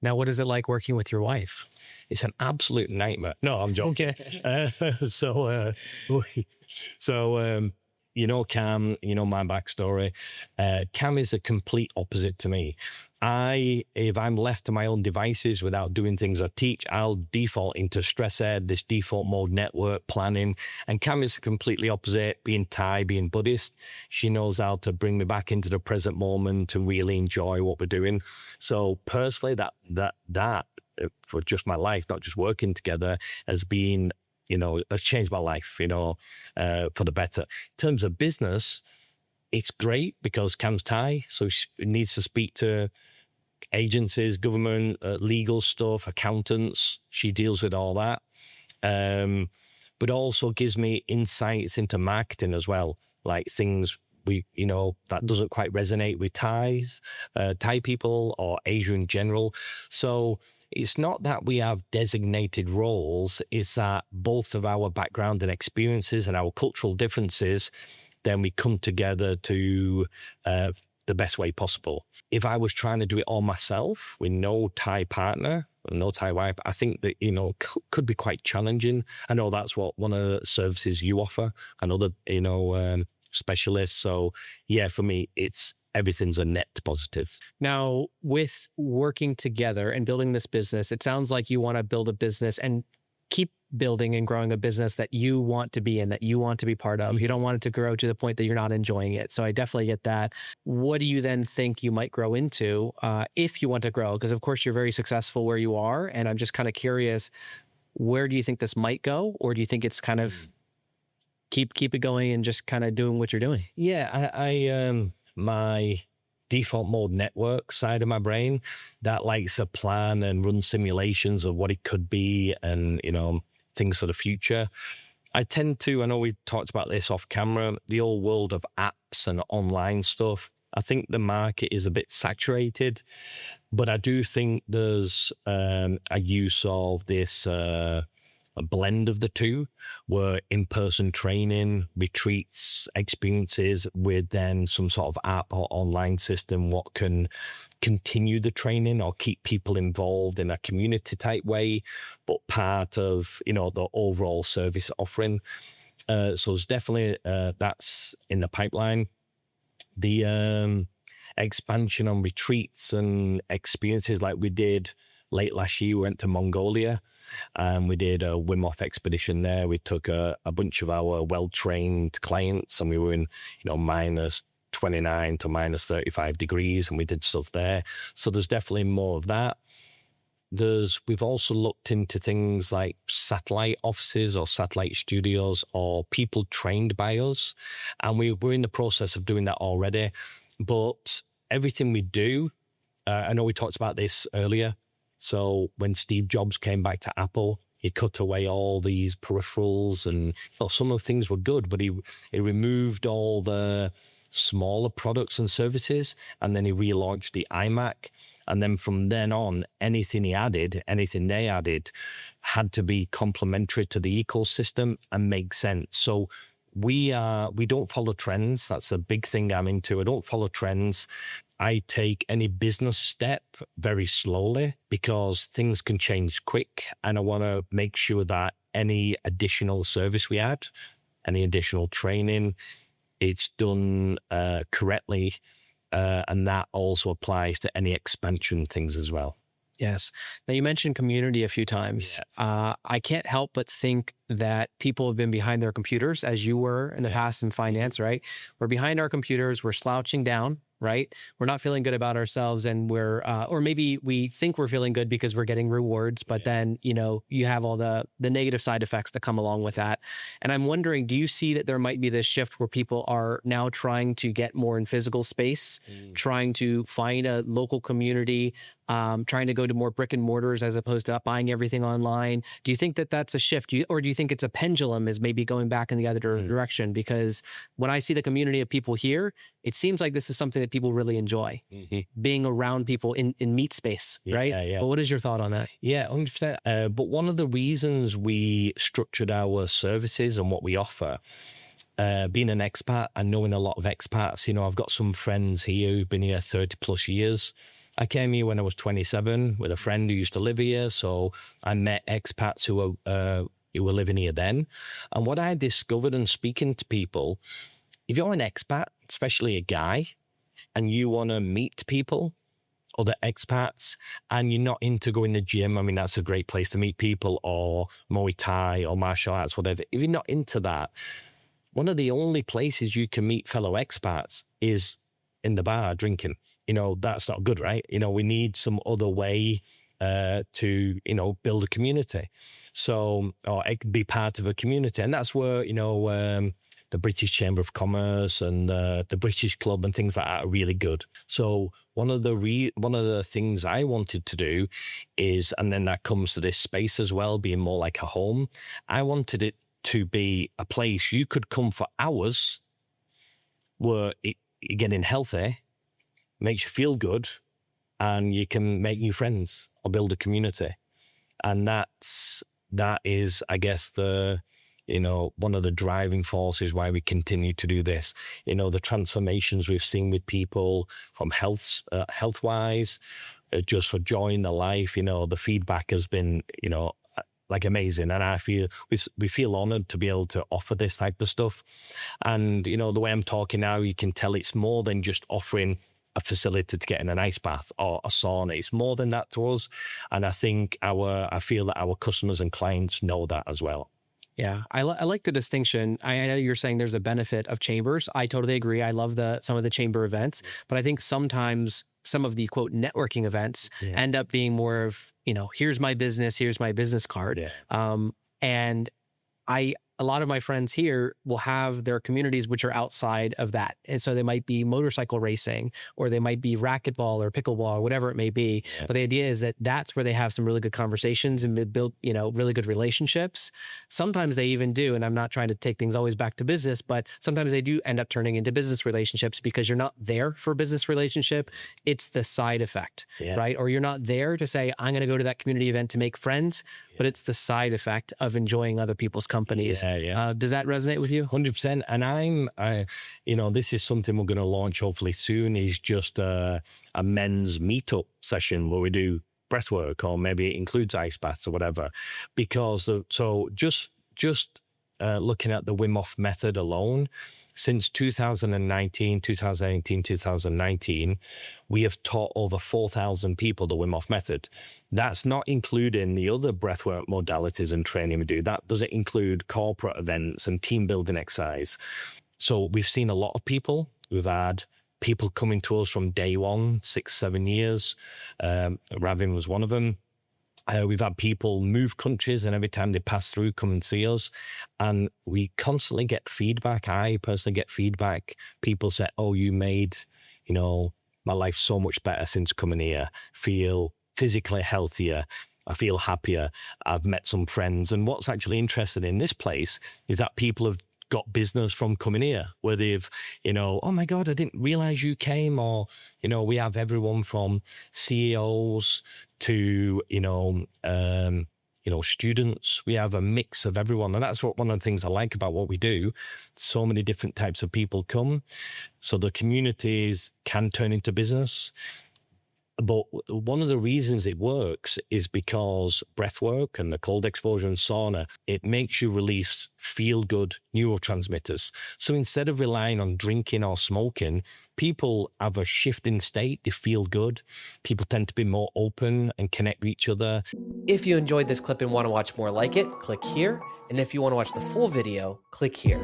Now, what is it like working with your wife? It's an absolute nightmare. No, I'm joking. So, you know, Cam, you know, my backstory. Cam is the complete opposite to me. If I'm left to my own devices without doing things I teach, I'll default into stress ed, this default mode network planning. And Cam is completely opposite, being Thai, being Buddhist. She knows how to bring me back into the present moment and really enjoy what we're doing. So personally, that for just my life, not just working together, has been, you know, has changed my life, you know, for the better. In terms of business, it's great because Cam's Thai, so she needs to speak to agencies, government, legal stuff, accountants. She deals with all that. But also gives me insights into marketing as well, like things that doesn't quite resonate with Thai people or Asia in general. So it's not that we have designated roles, it's that both of our background and experiences and our cultural differences, then we come together to the best way possible. If I was trying to do it all myself with no Thai partner, no Thai wife, I think that, you know, could be quite challenging. I know that's what one of the services you offer, another, specialists. So yeah, for me, everything's a net positive. Now, with working together and building this business, it sounds like you want to build a business and keep building and growing a business that you want to be in, that you want to be part of. You don't want it to grow to the point that you're not enjoying it. So I definitely get that. What do you then think you might grow into if you want to grow? Because of course you're very successful where you are. And I'm just kind of curious, where do you think this might go? Or do you think it's kind of keep it going and just kind of doing what you're doing? Yeah, I my default mode network side of my brain that likes to plan and run simulations of what it could be and, you know, things for the future. I know we talked about this off camera, the whole world of apps and online stuff. I think the market is a bit saturated, but I do think there's a use of this a blend of the two, where in-person training, retreats, experiences with then some sort of app or online system, what can continue the training or keep people involved in a community type way, but part of, you know, the overall service offering. So there's definitely that's in the pipeline. The expansion on retreats and experiences like we did late last year, we went to Mongolia and we did a Wim Hof expedition there. We took a bunch of our well-trained clients and we were in, you know, minus 29 to minus 35 degrees and we did stuff there. So there's definitely more of that. We've also looked into things like satellite offices or satellite studios or people trained by us. And we're in the process of doing that already. But everything we do, I know we talked about this earlier. So when Steve Jobs came back to Apple, he cut away all these peripherals and, you know, some of the things were good, but he removed all the smaller products and services, and then he relaunched the iMac. And then from then on, anything they added had to be complementary to the ecosystem and make sense. So we don't follow trends. That's a big thing I'm into. I don't follow trends. I take any business step very slowly because things can change quick. And I want to make sure that any additional service we add, any additional training, it's done correctly. And that also applies to any expansion things as well. Yes. Now you mentioned community a few times. Yeah. I can't help but think that people have been behind their computers as you were in the past in finance, right? We're behind our computers, we're slouching down, right? We're not feeling good about ourselves and we're, or maybe we think we're feeling good because we're getting rewards, but then, you know, you have all the negative side effects that come along with that. And I'm wondering, do you see that there might be this shift where people are now trying to get more in physical space, trying to find a local community, trying to go to more brick and mortars as opposed to buying everything online? Do you think that that's a shift? Or do you think it's a pendulum is maybe going back in the other direction? Because when I see the community of people here, it seems like this is something that people really enjoy, being around people in meet space, right? Yeah. But what is your thought on that? Yeah, 100%. But one of the reasons we structured our services and what we offer, being an expat and knowing a lot of expats, you know, I've got some friends here who've been here 30 plus years. I came here when I was 27 with a friend who used to live here. So I met expats who were living here then. And what I discovered in speaking to people, if you're an expat, especially a guy, and you want to meet people, other expats, and you're not into going to the gym, I mean, that's a great place to meet people, or Muay Thai or martial arts, whatever. If you're not into that, one of the only places you can meet fellow expats is in the bar drinking. That's not good, right? We need some other way to, build a community. So, or be part of a community. And that's where, the British Chamber of Commerce and the British Club and things like that are really good. So one of the things I wanted to do is, and then that comes to this space as well, being more like a home. I wanted it to be a place you could come for hours where you're getting healthy, makes you feel good, and you can make new friends or build a community. And that is, I guess, one of the driving forces why we continue to do this. The transformations we've seen with people from health-wise, just for joy in their life, the feedback has been, like amazing. And I feel we feel honored to be able to offer this type of stuff. And, the way I'm talking now, you can tell it's more than just offering a facility to get in an ice bath or a sauna. It's more than that to us. And I think I feel that our customers and clients know that as well. Yeah, I like the distinction. I know you're saying there's a benefit of chambers. I totally agree. I love some of the chamber events, but I think sometimes some of the quote networking events end up being more of, here's my business card. Yeah. And a lot of my friends here will have their communities which are outside of that. And so they might be motorcycle racing, or they might be racquetball or pickleball or whatever it may be. Yeah. But the idea is that that's where they have some really good conversations and build, really good relationships. Sometimes they even do, and I'm not trying to take things always back to business, but sometimes they do end up turning into business relationships because you're not there for a business relationship. It's the side effect, right? Or you're not there to say, I'm going to go to that community event to make friends, but it's the side effect of enjoying other people's companies. Yeah. Does that resonate with you? 100%. And this is something we're going to launch hopefully soon, is just a men's meetup session where we do breath work, or maybe it includes ice baths or whatever. Because just looking at the Wim Hof method alone, since 2018, 2019, we have taught over 4,000 people the Wim Hof method. That's not including the other breathwork modalities and training we do. That doesn't include corporate events and team building exercise. So we've seen a lot of people. We've had people coming to us from day one, 6-7 years. Ravin was one of them. We've had people move countries, and every time they pass through, come and see us. And we constantly get feedback. I personally get feedback. People say, oh, you made, my life so much better since coming here. Feel physically healthier. I feel happier. I've met some friends. And what's actually interesting in this place is that people have got business from coming here, where they've, oh my God, I didn't realize you came. Or, we have everyone from CEOs to, students. We have a mix of everyone. And that's one of the things I like about what we do. So many different types of people come. So the communities can turn into business. But one of the reasons it works is because breath work and the cold exposure and sauna, it makes you release feel-good neurotransmitters. So instead of relying on drinking or smoking, people have a shift in state. They feel good. People tend to be more open and connect with each other. If you enjoyed this clip and want to watch more like it, click here. And if you want to watch the full video, click here.